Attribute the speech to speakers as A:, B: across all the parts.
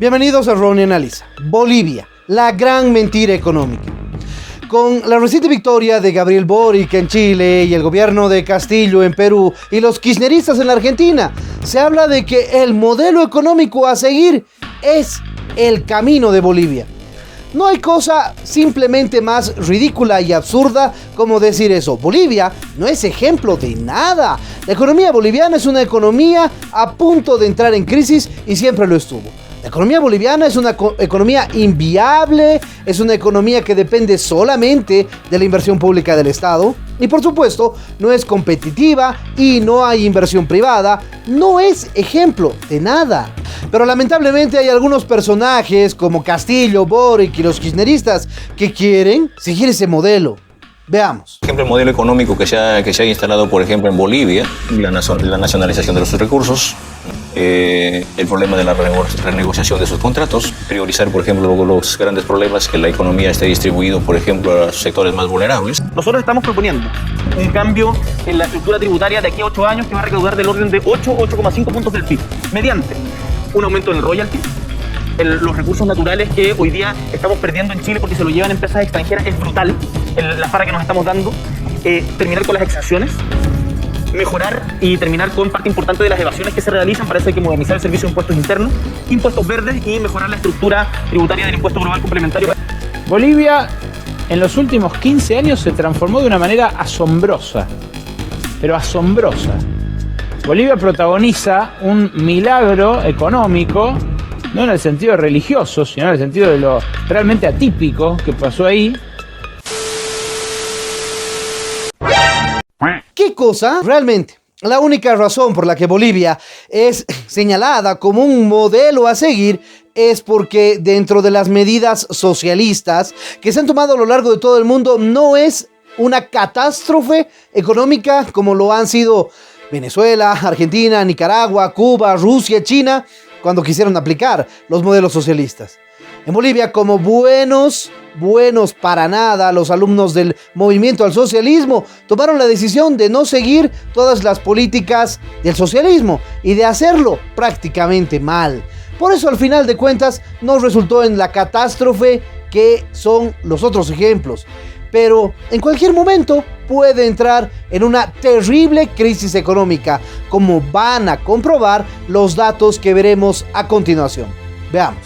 A: Bienvenidos a Ronnie Analiza. Bolivia, la gran mentira económica. Con la reciente victoria de Gabriel Boric en Chile y el gobierno de Castillo en Perú y los kirchneristas en la Argentina, se habla de que el modelo económico a seguir es el camino de Bolivia. No hay cosa simplemente más ridícula y absurda como decir eso. Bolivia no es ejemplo de nada. La economía boliviana es una economía a punto de entrar en crisis y siempre lo estuvo. La economía boliviana es una economía inviable, es una economía que depende solamente de la inversión pública del Estado y por supuesto no es competitiva y no hay inversión privada, no es ejemplo de nada. Pero lamentablemente hay algunos personajes como Castillo, Boric y los kirchneristas que quieren seguir ese modelo. Veamos.
B: Por ejemplo, el modelo económico que se ha instalado, por ejemplo, en Bolivia, la nacionalización de los recursos, el problema de la renegociación de sus contratos, priorizar, por ejemplo, los grandes problemas, que la economía esté distribuida, por ejemplo, a los sectores más vulnerables.
C: Nosotros estamos proponiendo un cambio en la estructura tributaria de aquí a 8 años que va a recaudar del orden de 8,5 puntos del PIB, mediante un aumento en el royalty, los recursos naturales que hoy día estamos perdiendo en Chile porque se lo llevan empresas extranjeras, es brutal la farra que nos estamos dando, terminar con las exacciones, mejorar y terminar con parte importante de las evasiones que se realizan. Para eso hay que modernizar el servicio de impuestos internos, impuestos verdes y mejorar la estructura tributaria del impuesto global complementario.
D: Bolivia en los últimos 15 años se transformó de una manera asombrosa, pero asombrosa. Bolivia protagoniza un milagro económico, no en el sentido religioso, sino en el sentido de lo realmente atípico que pasó ahí.
A: ¿Qué cosa? Realmente, la única razón por la que Bolivia es señalada como un modelo a seguir es porque dentro de las medidas socialistas que se han tomado a lo largo de todo el mundo no es una catástrofe económica como lo han sido Venezuela, Argentina, Nicaragua, Cuba, Rusia, China, cuando quisieron aplicar los modelos socialistas. En Bolivia, como buenos para nada, los alumnos del movimiento al socialismo tomaron la decisión de no seguir todas las políticas del socialismo y de hacerlo prácticamente mal. Por eso, al final de cuentas, no resultó en la catástrofe que son los otros ejemplos. Pero en cualquier momento puede entrar en una terrible crisis económica, como van a comprobar los datos que veremos a continuación. Veamos.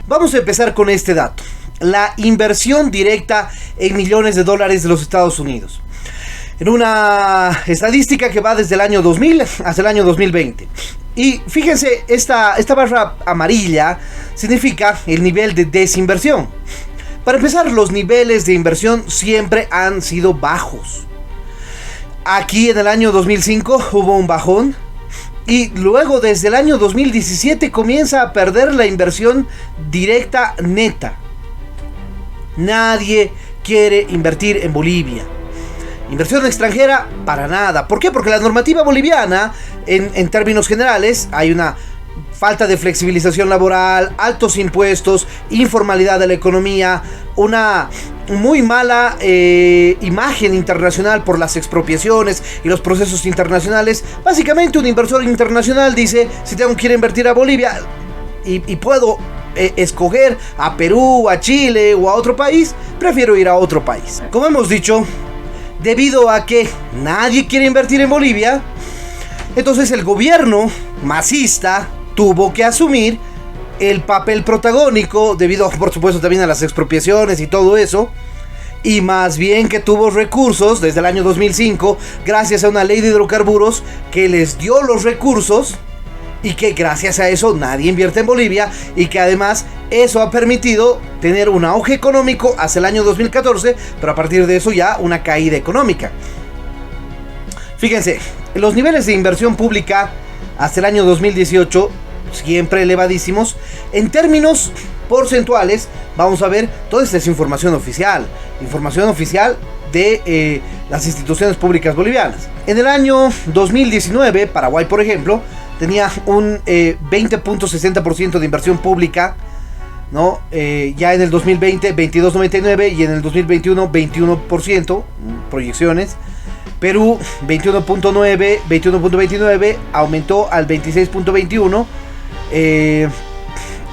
A: Vamos a empezar con este dato. La inversión directa en millones de dólares de los Estados Unidos. En una estadística que va desde el año 2000 hasta el año 2020. Y fíjense, esta barra amarilla significa el nivel de desinversión. Para empezar, los niveles de inversión siempre han sido bajos. Aquí en el año 2005 hubo un bajón. Y luego desde el año 2017 comienza a perder la inversión directa neta. Nadie quiere invertir en Bolivia. Inversión extranjera, para nada. ¿Por qué? Porque la normativa boliviana, en términos generales, hay una falta de flexibilización laboral, altos impuestos, informalidad de la economía, una muy mala imagen internacional por las expropiaciones y los procesos internacionales. Básicamente, un inversor internacional dice: si tengo que ir a invertir a Bolivia y puedo escoger a Perú, a Chile o a otro país, prefiero ir a otro país. Como hemos dicho, debido a que nadie quiere invertir en Bolivia, entonces el gobierno masista tuvo que asumir el papel protagónico debido, por supuesto, también a las expropiaciones y todo eso. Y más bien que tuvo recursos desde el año 2005 gracias a una ley de hidrocarburos que les dio los recursos y que gracias a eso nadie invierte en Bolivia y que además eso ha permitido tener un auge económico hasta el año 2014, pero a partir de eso ya una caída económica. Fíjense, los niveles de inversión pública hasta el año 2018 siempre elevadísimos. En términos porcentuales, vamos a ver, toda esta es información oficial de las instituciones públicas bolivianas. En el año 2019, Paraguay, por ejemplo, tenía un 20.60% de inversión pública, ¿no? Ya en el 2020, 22.99% y en el 2021, 21%, proyecciones. Perú, 21.29, aumentó al 26.21%.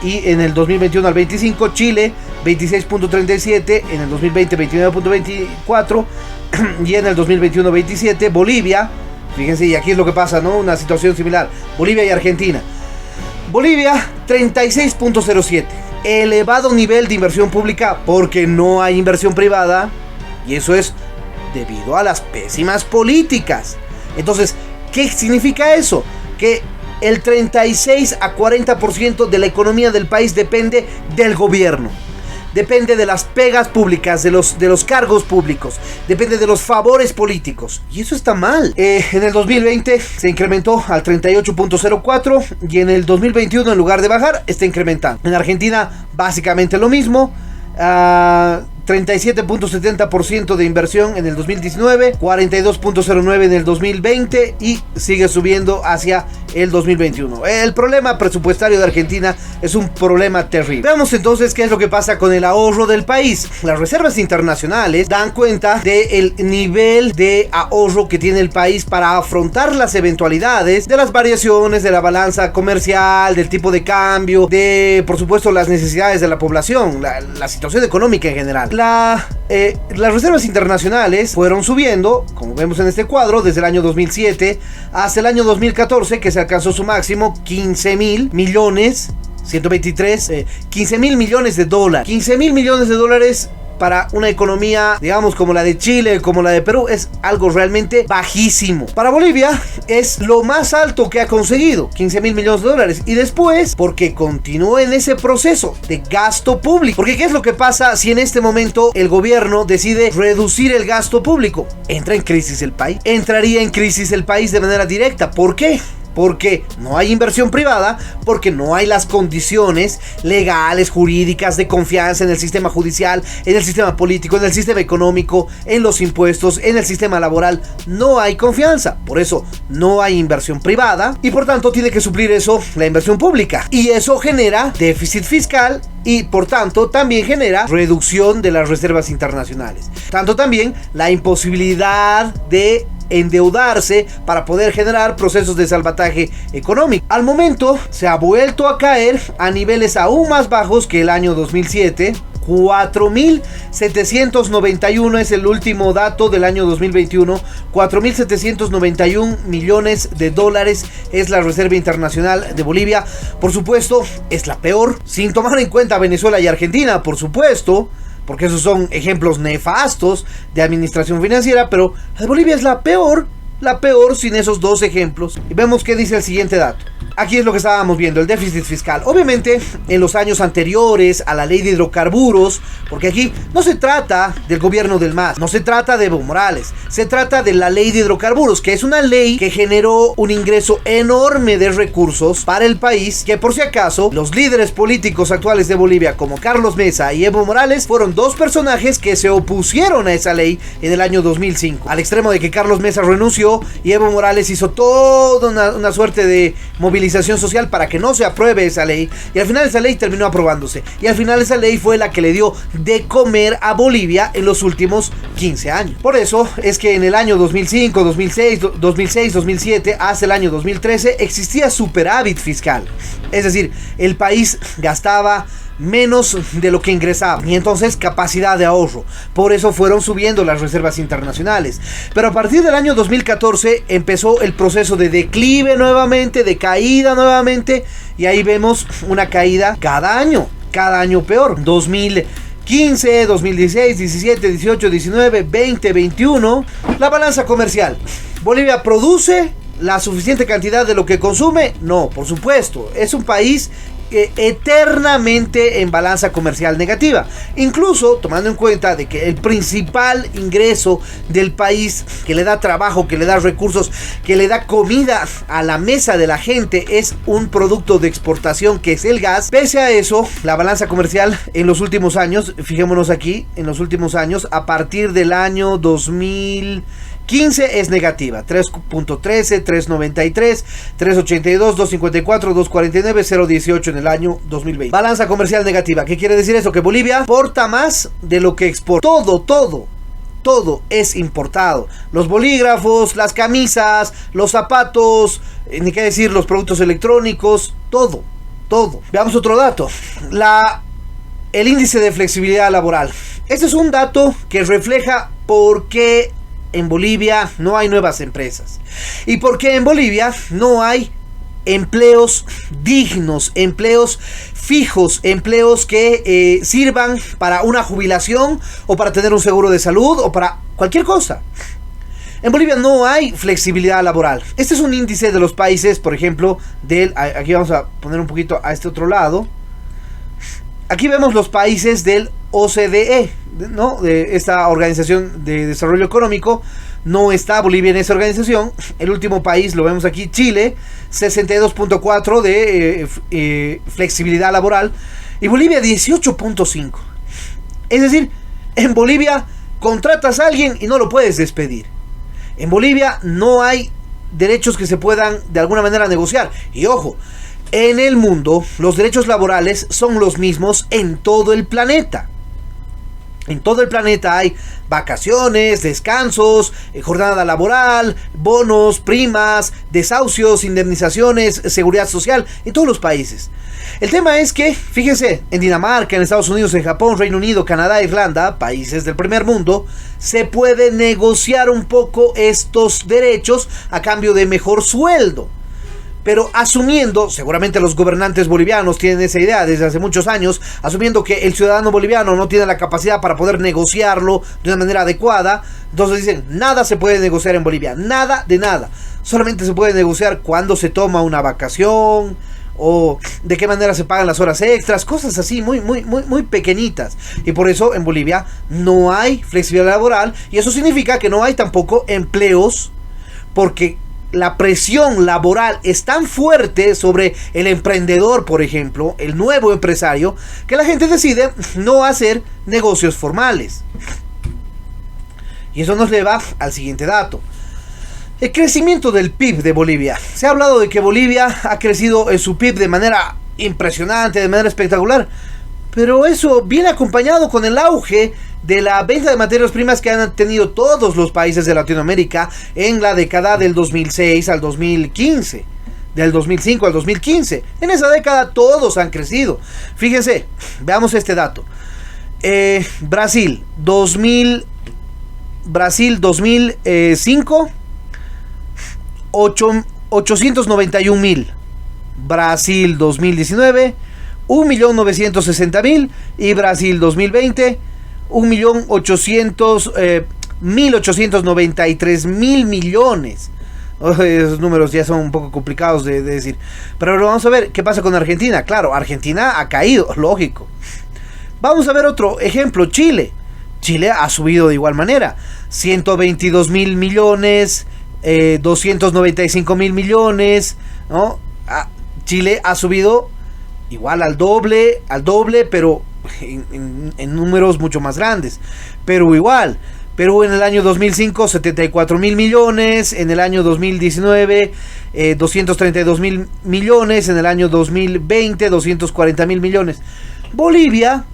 A: y en el 2021 al 25 Chile 26.37, en el 2020 29.24 y en el 2021 27 Bolivia, fíjense, y aquí es lo que pasa, ¿no? Una situación similar, Bolivia y Argentina. Bolivia 36.07, elevado nivel de inversión pública porque no hay inversión privada, y eso es debido a las pésimas políticas. Entonces, ¿qué significa eso? Que el 36 a 40% de la economía del país depende del gobierno. Depende de las pegas públicas, de los cargos públicos, depende de los favores políticos. Y eso está mal. En el 2020 se incrementó al 38.04 y en el 2021, en lugar de bajar, está incrementando. En Argentina, básicamente lo mismo. 37.70% de inversión en el 2019, 42.09% en el 2020 y sigue subiendo hacia el 2021. El problema presupuestario de Argentina es un problema terrible. Veamos entonces qué es lo que pasa con el ahorro del país. Las reservas internacionales dan cuenta del nivel de ahorro que tiene el país para afrontar las eventualidades de las variaciones de la balanza comercial, del tipo de cambio, de, por supuesto, las necesidades de la población, la situación económica en general. Las reservas internacionales fueron subiendo, como vemos en este cuadro, desde el año 2007 hasta el año 2014, que se alcanzó su máximo, 15.000 millones, 15.000 millones de dólares. 15.000 millones de dólares para una economía, digamos, como la de Chile, como la de Perú, es algo realmente bajísimo. Para Bolivia es lo más alto que ha conseguido, 15.000 millones de dólares. Y después, porque continúa en ese proceso de gasto público. Porque ¿qué es lo que pasa si en este momento el gobierno decide reducir el gasto público? Entra en crisis el país. Entraría en crisis el país de manera directa. ¿Por qué? Porque no hay inversión privada, porque no hay las condiciones legales, jurídicas, de confianza en el sistema judicial, en el sistema político, en el sistema económico, en los impuestos, en el sistema laboral. No hay confianza, por eso no hay inversión privada y por tanto tiene que suplir eso la inversión pública. Y eso genera déficit fiscal y por tanto también genera reducción de las reservas internacionales. Tanto también la imposibilidad de endeudarse para poder generar procesos de salvataje económico. Al momento se ha vuelto a caer a niveles aún más bajos que el año 2007. 4.791 es el último dato del año 2021. 4.791 millones de dólares es la reserva internacional de Bolivia. Por supuesto, es la peor, sin tomar en cuenta Venezuela y Argentina, por supuesto, porque esos son ejemplos nefastos de administración financiera, pero la de Bolivia es la peor sin esos dos ejemplos. Y vemos qué dice el siguiente dato. Aquí es lo que estábamos viendo, el déficit fiscal. Obviamente, en los años anteriores a la ley de hidrocarburos, porque aquí no se trata del gobierno del MAS, no se trata de Evo Morales, se trata de la ley de hidrocarburos, que es una ley que generó un ingreso enorme de recursos para el país, que por si acaso, los líderes políticos actuales de Bolivia, como Carlos Mesa y Evo Morales, fueron dos personajes que se opusieron a esa ley en el año 2005, al extremo de que Carlos Mesa renunció y Evo Morales hizo toda una suerte de movilización social para que no se apruebe esa ley, y al final esa ley terminó aprobándose, y al final esa ley fue la que le dio de comer a Bolivia en los últimos 15 años. Por eso es que en el año 2005, 2006, 2007 hasta el año 2013 existía superávit fiscal, es decir, el país gastaba menos de lo que ingresaba y entonces capacidad de ahorro. Por eso fueron subiendo las reservas internacionales. Pero a partir del año 2014 empezó el proceso de declive nuevamente, de caída nuevamente, y ahí vemos una caída cada año peor. 2015, 2016, 17, 18, 19, 20, 21. La balanza comercial. ¿Bolivia produce la suficiente cantidad de lo que consume? No, por supuesto. Es un país eternamente en balanza comercial negativa, incluso tomando en cuenta de que el principal ingreso del país, que le da trabajo, que le da recursos, que le da comida a la mesa de la gente, es un producto de exportación que es el gas. Pese a eso, la balanza comercial en los últimos años, fijémonos aquí, en los últimos años, a partir del año 2015 es negativa, 3.13, 3.93, 3.82, 2.54, 2.49, 0.18 en el año 2020. Balanza comercial negativa. ¿Qué quiere decir eso? Que Bolivia importa más de lo que exporta. Todo es importado. Los bolígrafos, las camisas, los zapatos, ni qué decir, los productos electrónicos, todo todo. Veamos otro dato. El índice de flexibilidad laboral. Este es un dato que refleja por qué en Bolivia no hay nuevas empresas. Y por qué en Bolivia no hay empleos dignos, empleos fijos, empleos que sirvan para una jubilación o para tener un seguro de salud o para cualquier cosa. En Bolivia no hay flexibilidad laboral. Este es un índice de los países, por ejemplo, aquí vamos a poner un poquito a este otro lado. Aquí vemos los países del OCDE, ¿no? De esta Organización de Desarrollo Económico. No está Bolivia en esa organización. El último país lo vemos aquí, Chile, 62.4 de flexibilidad laboral. Y Bolivia 18.5. Es decir, en Bolivia contratas a alguien y no lo puedes despedir. En Bolivia no hay derechos que se puedan de alguna manera negociar. Y ojo, en el mundo los derechos laborales son los mismos en todo el planeta. En todo el planeta hay vacaciones, descansos, jornada laboral, bonos, primas, desahucios, indemnizaciones, seguridad social, en todos los países. El tema es que, fíjense, en Dinamarca, en Estados Unidos, en Japón, Reino Unido, Canadá, Irlanda, países del primer mundo, se puede negociar un poco estos derechos a cambio de mejor sueldo. Pero asumiendo, seguramente los gobernantes bolivianos tienen esa idea desde hace muchos años, asumiendo que el ciudadano boliviano no tiene la capacidad para poder negociarlo de una manera adecuada, entonces dicen, nada se puede negociar en Bolivia, nada de nada. Solamente se puede negociar cuando se toma una vacación, o de qué manera se pagan las horas extras, cosas así muy pequeñitas. Y por eso en Bolivia no hay flexibilidad laboral, y eso significa que no hay tampoco empleos, porque la presión laboral es tan fuerte sobre el emprendedor, por ejemplo, el nuevo empresario, que la gente decide no hacer negocios formales. Y eso nos lleva al siguiente dato. El crecimiento del PIB de Bolivia. Se ha hablado de que Bolivia ha crecido en su PIB de manera impresionante, de manera espectacular, pero eso viene acompañado con el auge de la venta de materias primas que han tenido todos los países de Latinoamérica en la década del 2006 al 2015, del 2005 al 2015. En esa década todos han crecido. Fíjense, veamos este dato. Brasil 2005, 891,000. Brasil 2019, 1.960.000. Y Brasil 2020, 1.893.000 millones. Esos números ya son un poco complicados de decir. Pero vamos a ver qué pasa con Argentina. Claro, Argentina ha caído, lógico. Vamos a ver otro ejemplo, Chile. Chile ha subido de igual manera. 122.000 millones, 295.000 millones, ¿no? Chile ha subido igual al doble, pero en números mucho más grandes. Perú igual. Perú en el año 2005, 74.000 millones. En el año 2019, 232.000 millones. En el año 2020, 240.000 millones. Bolivia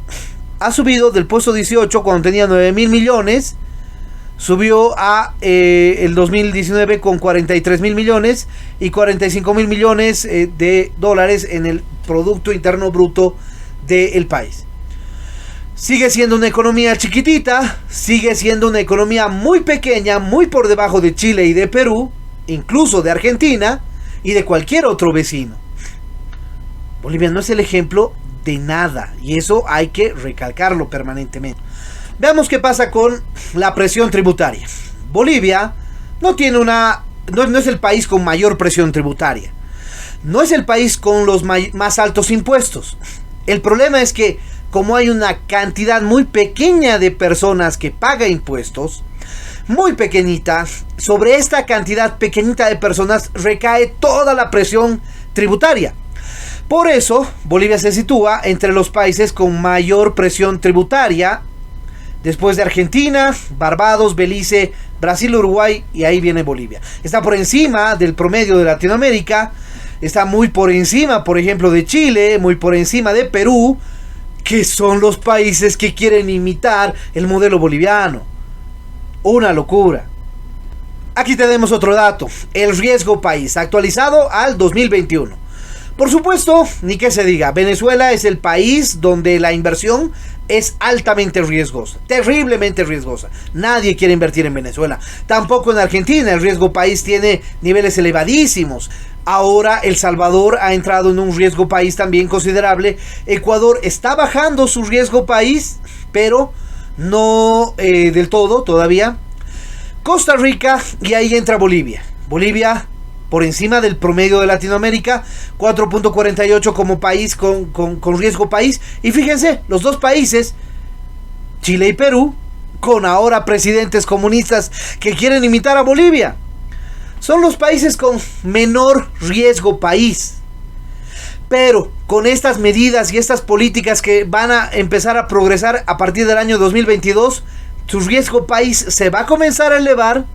A: ha subido del puesto 18 cuando tenía 9.000 millones. Subió a el 2019 con 43.000 millones y 45.000 millones de dólares en el Producto Interno Bruto del país. Sigue siendo una economía chiquitita, sigue siendo una economía muy pequeña, muy por debajo de Chile y de Perú, incluso de Argentina y de cualquier otro vecino. Bolivia no es el ejemplo de nada, y eso hay que recalcarlo permanentemente. Veamos qué pasa con la presión tributaria. Bolivia no es el país con mayor presión tributaria. No es el país con los más altos impuestos. El problema es que como hay una cantidad muy pequeña de personas que paga impuestos, muy pequeñita, sobre esta cantidad pequeñita de personas recae toda la presión tributaria. Por eso, Bolivia se sitúa entre los países con mayor presión tributaria, después de Argentina, Barbados, Belice, Brasil, Uruguay, y ahí viene Bolivia. Está por encima del promedio de Latinoamérica, está muy por encima, por ejemplo, de Chile, muy por encima de Perú, que son los países que quieren imitar el modelo boliviano. Una locura. Aquí tenemos otro dato, el riesgo país, actualizado al 2021. Por supuesto, ni que se diga, Venezuela es el país donde la inversión es altamente riesgosa, terriblemente riesgosa. Nadie quiere invertir en Venezuela. Tampoco en Argentina, el riesgo país tiene niveles elevadísimos. Ahora El Salvador ha entrado en un riesgo país también considerable. Ecuador está bajando su riesgo país, pero no del todo todavía. Costa Rica, y ahí entra Bolivia. Bolivia por encima del promedio de Latinoamérica, 4.48 como país con riesgo país. Y fíjense, los dos países, Chile y Perú, con ahora presidentes comunistas que quieren imitar a Bolivia, son los países con menor riesgo país. Pero con estas medidas y estas políticas que van a empezar a progresar a partir del año 2022, su riesgo país se va a comenzar a elevar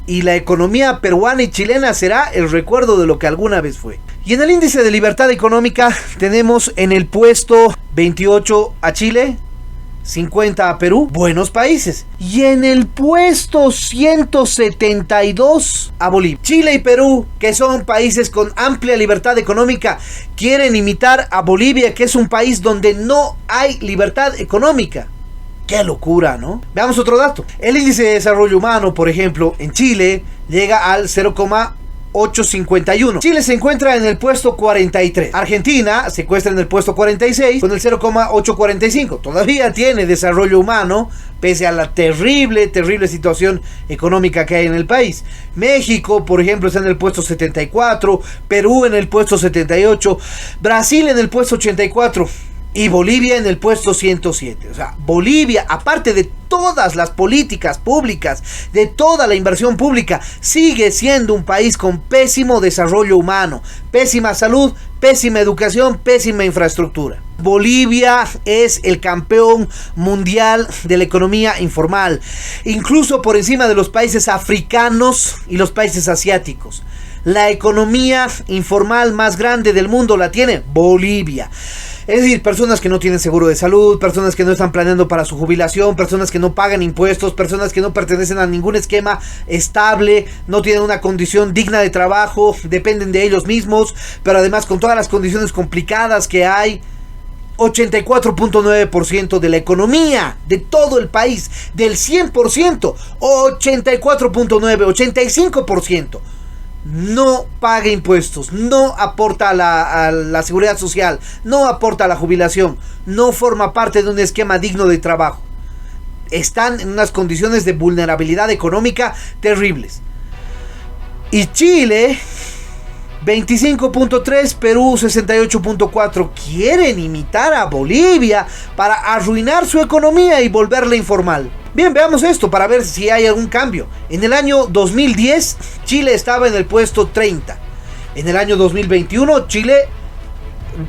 A: y la economía peruana y chilena será el recuerdo de lo que alguna vez fue. Y en el índice de libertad económica tenemos en el puesto 28 a Chile, 50 a Perú, buenos países. Y en el puesto 172 a Bolivia. Chile y Perú, que son países con amplia libertad económica, quieren imitar a Bolivia, que es un país donde no hay libertad económica. ¡Qué locura!, ¿no? Veamos otro dato. El índice de desarrollo humano, por ejemplo, en Chile llega al 0,851. Chile se encuentra en el puesto 43. Argentina se encuentra en el puesto 46 con el 0,845. Todavía tiene desarrollo humano, pese a la terrible situación económica que hay en el país. México, por ejemplo, está en el puesto 74. Perú en el puesto 78. Brasil en el puesto 84. Y Bolivia en el puesto 107. O sea, Bolivia, aparte de todas las políticas públicas, de toda la inversión pública, sigue siendo un país con pésimo desarrollo humano, pésima salud, pésima educación, pésima infraestructura. Bolivia es el campeón mundial de la economía informal, incluso por encima de los países africanos y los países asiáticos. La economía informal más grande del mundo la tiene Bolivia. Es decir, personas que no tienen seguro de salud, personas que no están planeando para su jubilación, personas que no pagan impuestos, personas que no pertenecen a ningún esquema estable, no tienen una condición digna de trabajo, dependen de ellos mismos, pero además con todas las condiciones complicadas que hay. 84.9% de la economía de todo el país, del 100%, 84.9, 85%. No paga impuestos, no aporta a la seguridad social, no aporta a la jubilación, no forma parte de un esquema digno de trabajo. Están en unas condiciones de vulnerabilidad económica terribles. Y Chile, 25.3, Perú 68.4. Quieren imitar a Bolivia para arruinar su economía y volverla informal. Bien, veamos esto para ver si hay algún cambio. En el año 2010, Chile estaba en el puesto 30. En el año 2021, Chile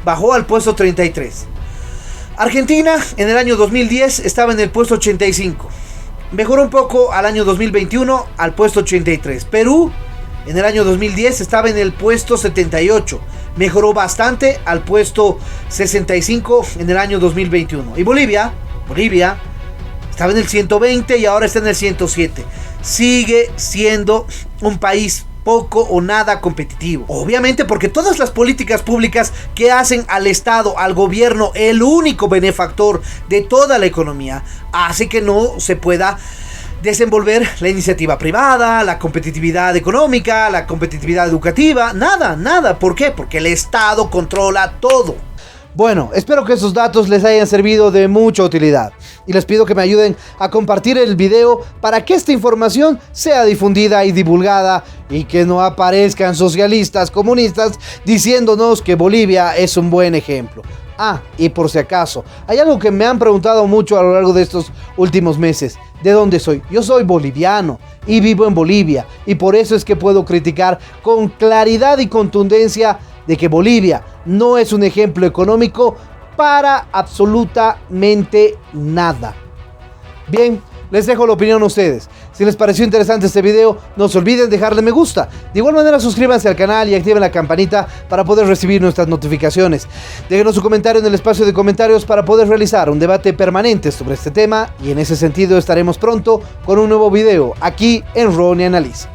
A: bajó al puesto 33. Argentina, en el año 2010, estaba en el puesto 85. Mejoró un poco al año 2021, al puesto 83. Perú, en el año 2010, estaba en el puesto 78. Mejoró bastante al puesto 65 en el año 2021. Y Bolivia estaba en el 120 y ahora está en el 107. Sigue siendo un país poco o nada competitivo. Obviamente porque todas las políticas públicas que hacen al Estado, al gobierno, el único benefactor de toda la economía, hace que no se pueda desenvolver la iniciativa privada, la competitividad económica, la competitividad educativa. Nada. ¿Por qué? Porque el Estado controla todo. Bueno, espero que esos datos les hayan servido de mucha utilidad y les pido que me ayuden a compartir el video para que esta información sea difundida y divulgada y que no aparezcan socialistas, comunistas diciéndonos que Bolivia es un buen ejemplo. Y por si acaso, hay algo que me han preguntado mucho a lo largo de estos últimos meses. ¿De dónde soy? Yo soy boliviano y vivo en Bolivia y por eso es que puedo criticar con claridad y contundencia de que Bolivia no es un ejemplo económico para absolutamente nada. Bien, les dejo la opinión a ustedes. Si les pareció interesante este video, no se olviden dejarle me gusta. De igual manera, suscríbanse al canal y activen la campanita para poder recibir nuestras notificaciones. Déjenos su comentario en el espacio de comentarios para poder realizar un debate permanente sobre este tema y en ese sentido estaremos pronto con un nuevo video aquí en Ronnie Analiza.